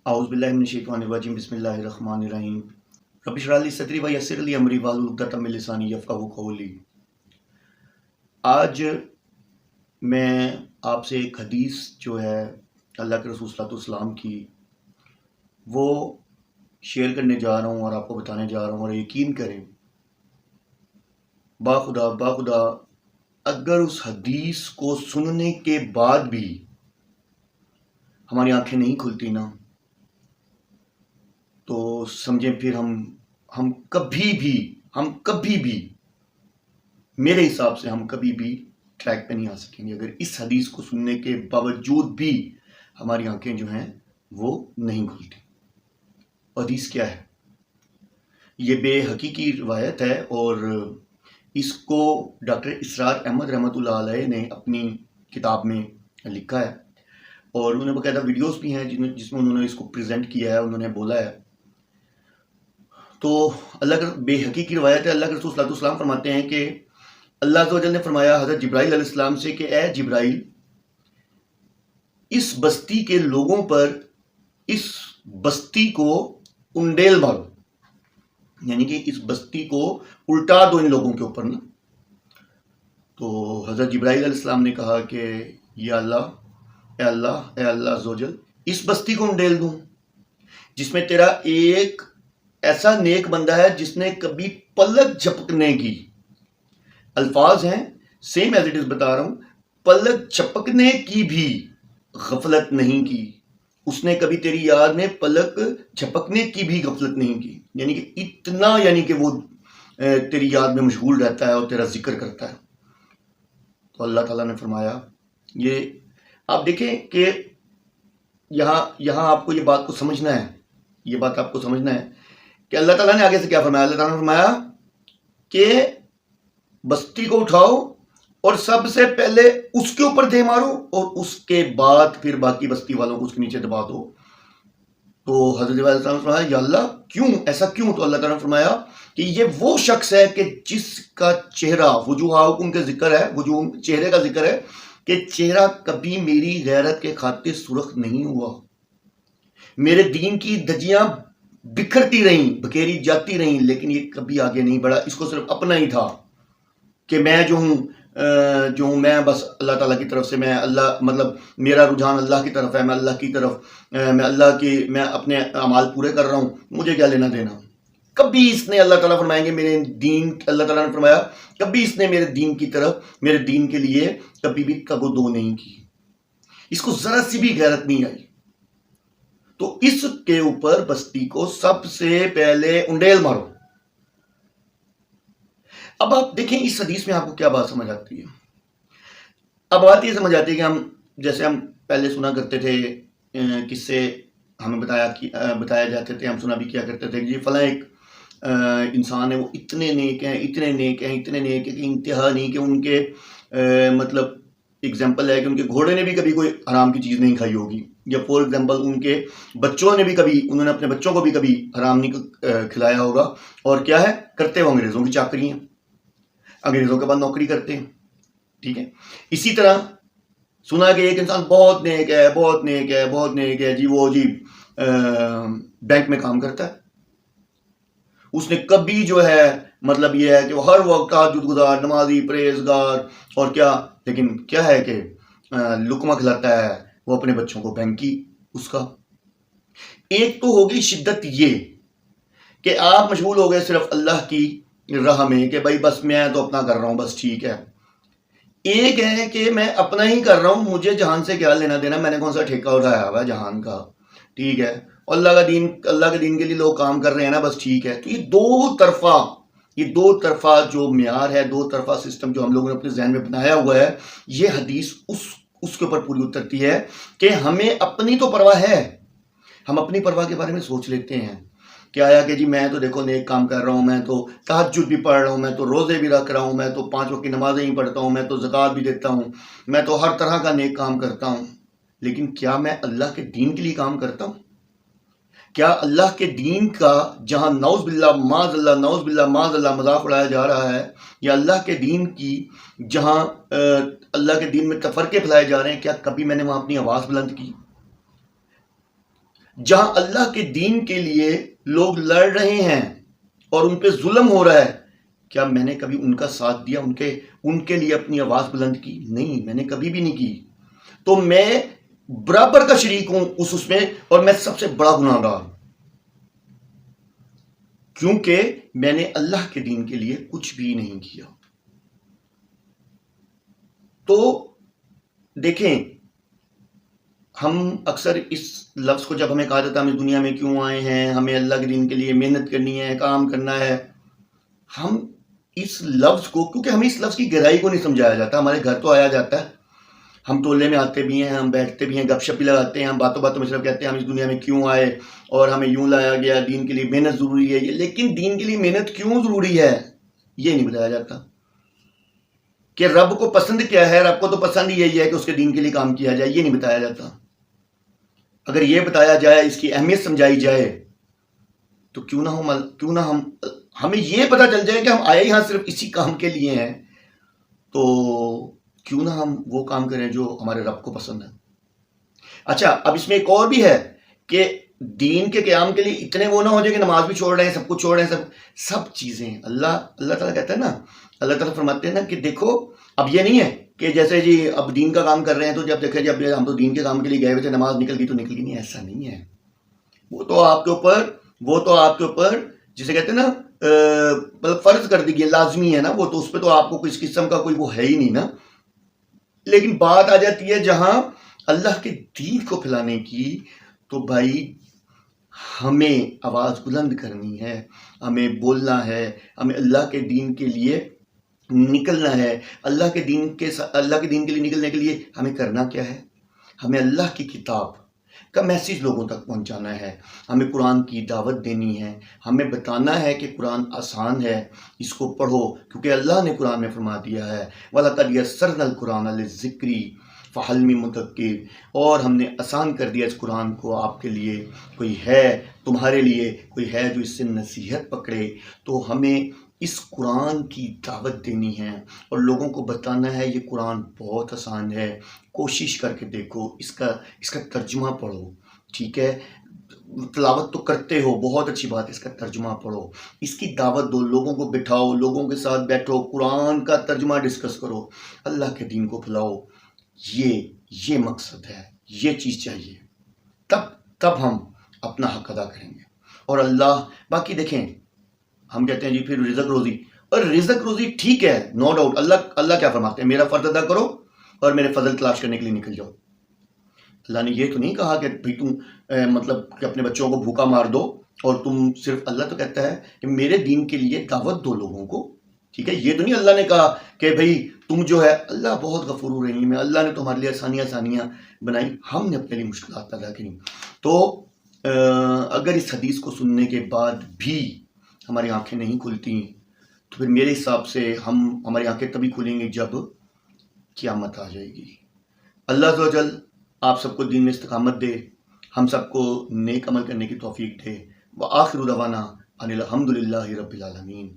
اعوذ باللہ من الشیطان الرجیم بسم اللہ الرحمن الرحیم رب اشرح لی صدری ویسر لی امری واحلل عقدۃ من لسانی یفقہوا قولی۔ آج میں آپ سے ایک حدیث جو ہے اللہ کے رسول صلی اللہ علیہ وسلم کی وہ شیئر کرنے جا رہا ہوں اور آپ کو بتانے جا رہا ہوں، اور یقین کریں باخدا اگر اس حدیث کو سننے کے بعد بھی ہماری آنکھیں نہیں کھلتی نا تو سمجھیں پھر ہم کبھی بھی میرے حساب سے ہم کبھی بھی ٹریک پہ نہیں آ سکیں گے اگر اس حدیث کو سننے کے باوجود بھی ہماری آنکھیں جو ہیں وہ نہیں کھلتی۔ حدیث کیا ہے؟ یہ بے حقیقی روایت ہے اور اس کو ڈاکٹر اسرار احمد رحمۃ اللہ علیہ نے اپنی کتاب میں لکھا ہے، اور انہوں نے باقاعدہ ویڈیوز بھی ہیں جس میں انہوں نے اس کو پریزنٹ کیا ہے، انہوں نے بولا ہے۔ تو اللہ کا بے حقیقی روایت ہے، اللہ کے رسول صلی اللہ علیہ وسلم فرماتے ہیں کہ اللہ عز و جل نے فرمایا حضرت جبرائیل علیہ السلام سے کہ اے جبرائیل، اس بستی کے لوگوں پر اس بستی کو انڈیل مارو، یعنی کہ اس بستی کو الٹا دو ان لوگوں کے اوپر نا۔ تو حضرت جبرائیل علیہ السلام نے کہا کہ یا اللہ، اے اللہ عز و جل، اس بستی کو انڈیل دوں جس میں تیرا ایک ایسا نیک بندہ ہے جس نے کبھی پلک جھپکنے کی، الفاظ ہیں سیم ایز اٹ از بتا رہا ہوں، پلک جھپکنے کی بھی غفلت نہیں کی، اس نے کبھی تیری یاد میں پلک جھپکنے کی بھی غفلت نہیں کی، یعنی کہ اتنا کہ وہ تیری یاد میں مشغول رہتا ہے اور تیرا ذکر کرتا ہے۔ تو اللہ تعالیٰ نے فرمایا، یہ آپ دیکھیں کہ یہاں آپ کو یہ بات کو سمجھنا ہے، یہ بات آپ کو سمجھنا ہے کہ اللہ تعالیٰ نے آگے سے کیا فرمایا۔ اللہ تعالیٰ نے فرمایا کہ بستی کو اٹھاؤ اور سب سے پہلے اس کے اوپر دے مارو اور اس کے بعد پھر باقی بستی والوں کو اس کے نیچے دبا دو۔ تو حضرت علیہ السلام نے فرمایا یا اللہ کیوں، ایسا کیوں؟ تو اللہ تعالیٰ نے فرمایا کہ یہ وہ شخص ہے کہ جس کا چہرہ، وجوہکم کا ذکر ہے، وجوہ چہرے کا ذکر ہے کہ چہرہ کبھی میری غیرت کے خاطر سرخ نہیں ہوا، میرے دین کی دھجیاں بکھرتی رہیں، بکھیری جاتی رہیں، لیکن یہ کبھی آگے نہیں بڑھا، اس کو صرف اپنا ہی تھا کہ میں جو ہوں میں بس اللہ تعالیٰ کی طرف سے، میں اللہ مطلب میرا رجحان اللہ کی طرف ہے، میں اللہ کی طرف میں اپنے اعمال پورے کر رہا ہوں، مجھے کیا لینا دینا۔ کبھی اس نے، اللہ تعالیٰ فرمائیں گے میرے دین، اللہ تعالیٰ نے فرمایا کبھی اس نے میرے دین کی طرف، میرے دین کے لیے کبھی بھی تگ و دو نہیں کی، اس کو ذرا سی بھی غیرت نہیں آئی۔ تو اس کے اوپر بستی کو سب سے پہلے انڈیل مارو۔ اب آپ دیکھیں اس حدیث میں آپ کو کیا بات سمجھ آتی ہے۔ اب بات یہ سمجھ آتی ہے کہ جیسے ہم پہلے سنا کرتے تھے کس سے ہمیں بتایا جاتے تھے، ہم سنا بھی کیا کرتے تھے کہ یہ فلاں ایک انسان ہے، وہ اتنے نیک ہیں کہ انتہا نہیں، کہ ان کے مطلب ایگزامپل ہے کہ ان کے گھوڑے نے بھی کبھی کوئی حرام کی چیز نہیں کھائی ہوگی، یا فور ایگزامپل ان کے بچوں نے بھی کبھی، انہوں نے اپنے بچوں کو بھی کبھی حرام نہیں کھلایا ہوگا، اور کیا ہے کرتے وہ انگریزوں کی چاکری ہیں، انگریزوں کے بعد نوکری کرتے ہیں، ٹھیک ہے۔ اسی طرح سنا کہ ایک انسان بہت نیک ہے جی، وہ جی بینک میں کام کرتا ہے، اس نے کبھی جو ہے مطلب یہ ہے کہ وہ ہر وقت تہجد گزار، نمازی، پرہیزگار، اور کیا، لیکن کیا ہے کہ لقمہ کھلاتا ہے وہ اپنے بچوں کو بینک کی اس کا۔ ایک تو ہوگی شدت یہ کہ آپ مشغول ہو گئے صرف اللہ کی راہ میں کہ بھائی بس میں تو اپنا کر رہا ہوں، بس ٹھیک ہے۔ ایک ہے کہ میں اپنا ہی کر رہا ہوں، مجھے جہان سے کیا لینا دینا، میں نے کون سا ٹھیکہ اٹھایا ہوا ہے جہان کا، ٹھیک ہے، اور اللہ کے دین کے لیے لوگ کام کر رہے ہیں نا، بس ٹھیک ہے۔ تو یہ دو طرفہ جو معیار ہے، دو طرفہ سسٹم جو ہم لوگوں نے اپنے ذہن میں بنایا ہوا ہے، یہ حدیث اس کے اوپر پوری اترتی ہے کہ ہمیں اپنی تو پرواہ ہے، ہم اپنی پرواہ کے بارے میں سوچ لیتے ہیں کہ آیا کہ جی میں تو دیکھو نیک کام کر رہا ہوں، میں تو تہجد بھی پڑھ رہا ہوں، میں تو روزے بھی رکھ رہا ہوں، میں تو 5 وقت کی نمازیں ہی پڑھتا ہوں، میں تو زکوٰۃ بھی دیتا ہوں، میں تو ہر طرح کا نیک کام کرتا ہوں، لیکن کیا میں اللہ کے دین کے لیے کام کرتا ہوں؟ کیا اللہ کے دین کا جہاں نعوذ باللہ معاذ اللہ مذاق اڑایا جا رہا ہے، یا اللہ کے دین کی جہاں اللہ کے دین میں تفرقے پھیلائے جا رہے ہیں، کیا کبھی میں نے وہاں اپنی آواز بلند کی؟ جہاں اللہ کے دین کے لیے لوگ لڑ رہے ہیں اور ان پہ ظلم ہو رہا ہے، کیا میں نے کبھی ان کا ساتھ دیا، ان کے لیے اپنی آواز بلند کی؟ نہیں، میں نے کبھی بھی نہیں کی. تو میں برابر کا شریک ہوں اس میں، اور میں سب سے بڑا گناہ گار ہوں، کیونکہ میں نے اللہ کے دین کے لیے کچھ بھی نہیں کیا. تو دیکھیں، ہم اکثر اس لفظ کو جب ہمیں کہا جاتا ہے ہم اس دنیا میں کیوں آئے ہیں، ہمیں اللہ کے دین کے لیے محنت کرنی ہے، کام کرنا ہے، ہم اس لفظ کو، کیونکہ ہمیں اس لفظ کی گہرائی کو نہیں سمجھایا جاتا. ہمارے گھر تو آیا جاتا ہے، ہم ٹولے میں آتے بھی ہیں، ہم بیٹھتے بھی ہیں، گپ شپ بھی لگاتے ہیں، ہم باتوں باتوں میں صرف کہتے ہیں ہم اس دنیا میں کیوں آئے اور ہمیں یوں لایا گیا، دین کے لیے محنت ضروری ہے. لیکن دین کے لیے محنت کیوں ضروری ہے یہ نہیں بتایا جاتا. کہ رب کو پسند کیا ہے، رب کو تو پسند یہی ہے کہ اس کے دین کے لیے کام کیا جائے، یہ نہیں بتایا جاتا. اگر یہ بتایا جائے، اس کی اہمیت سمجھائی جائے، تو کیوں نہ ہمیں یہ پتہ چل جائے کہ ہم آئے یہاں صرف اسی کام کے لیے ہیں، تو کیوں نہ ہم وہ کام کریں جو ہمارے رب کو پسند ہے. اچھا، اب اس میں ایک اور بھی ہے کہ دین کے قیام کے لیے اتنے وہ نہ ہو جائے کہ نماز بھی چھوڑ رہے ہیں، سب کچھ چھوڑ رہے ہیں، سب چیزیں. اللہ تعالیٰ کہتا ہے نا، اللہ تعالیٰ فرماتے ہیں نا کہ دیکھو، اب یہ نہیں ہے کہ جیسے جی اب دین کا کام کر رہے ہیں تو جب دیکھے جب ہم تو دین کے کام کے لیے گئے ہوئے تھے، نماز نکل گئی تو نکل گئی. نہیں، ایسا نہیں ہے. وہ تو آپ کے اوپر جسے کہتے ہیں نا مطلب فرض کر دی گئی، لازمی ہے نا وہ تو، اس پہ تو آپ کو کس قسم کا کوئی وہ ہے ہی نہیں نا. لیکن بات آ جاتی ہے جہاں اللہ کے دین کو پھیلانے کی، تو بھائی ہمیں آواز بلند کرنی ہے، ہمیں بولنا ہے، ہمیں اللہ کے دین کے لیے نکلنا ہے. اللہ کے دین کے لیے نکلنے کے لیے ہمیں کرنا کیا ہے؟ ہمیں اللہ کی کتاب کا میسیج لوگوں تک پہنچانا ہے، ہمیں قرآن کی دعوت دینی ہے، ہمیں بتانا ہے کہ قرآن آسان ہے، اس کو پڑھو، کیونکہ اللہ نے قرآن میں فرما دیا ہے وَلَقَدْ يَسَّرْنَا الْقُرْآنَ لِلذِّكْرِ فَهَلْ مِن مُّدَّكِرٍ، اور ہم نے آسان کر دیا اس قرآن کو آپ کے لیے. کوئی ہے تمہارے لیے، کوئی ہے جو اس سے نصیحت پکڑے. تو ہمیں اس قرآن کی دعوت دینی ہے اور لوگوں کو بتانا ہے یہ قرآن بہت آسان ہے، کوشش کر کے دیکھو، اس کا ترجمہ پڑھو. ٹھیک ہے، تلاوت تو کرتے ہو، بہت اچھی بات ہے، اس کا ترجمہ پڑھو، اس کی دعوت دو، لوگوں کو بٹھاؤ، لوگوں کے ساتھ بیٹھو، قرآن کا ترجمہ ڈسکس کرو، اللہ کے دین کو پھیلاؤ. یہ مقصد ہے، یہ چیز چاہیے، تب ہم اپنا حق ادا کریں گے. اور اللہ باقی دیکھیں، ہم کہتے ہیں جی پھر رزق روزی، اور رزق روزی ٹھیک ہے، نو ڈاؤٹ. اللہ کیا فرماتے ہیں؟ میرا فرض ادا کرو اور میرے فضل تلاش کرنے کے لیے نکل جاؤ. اللہ نے یہ تو نہیں کہا کہ بھائی تم مطلب کہ اپنے بچوں کو بھوکا مار دو اور تم صرف، اللہ تو کہتا ہے کہ میرے دین کے لیے دعوت دو لوگوں کو. ٹھیک ہے، یہ تو نہیں اللہ نے کہا کہ بھائی تم جو ہے، اللہ بہت غفور رحیم ہے، اللہ نے تمہارے لیے آسانیاں بنائی، ہم نے اپنے لیے مشکلات پیدا کی. تو اگر اس حدیث کو سننے کے بعد بھی ہماری آنکھیں نہیں کھلتی، تو پھر میرے حساب سے ہماری آنکھیں تبھی کھلیں گی جب قیامت آ جائے گی. اللہ عز و جل آپ سب کو دین میں استقامت دے، ہم سب کو نیک عمل کرنے کی توفیق دے. وآخر دعوانا ان الحمد للہ رب العالمین.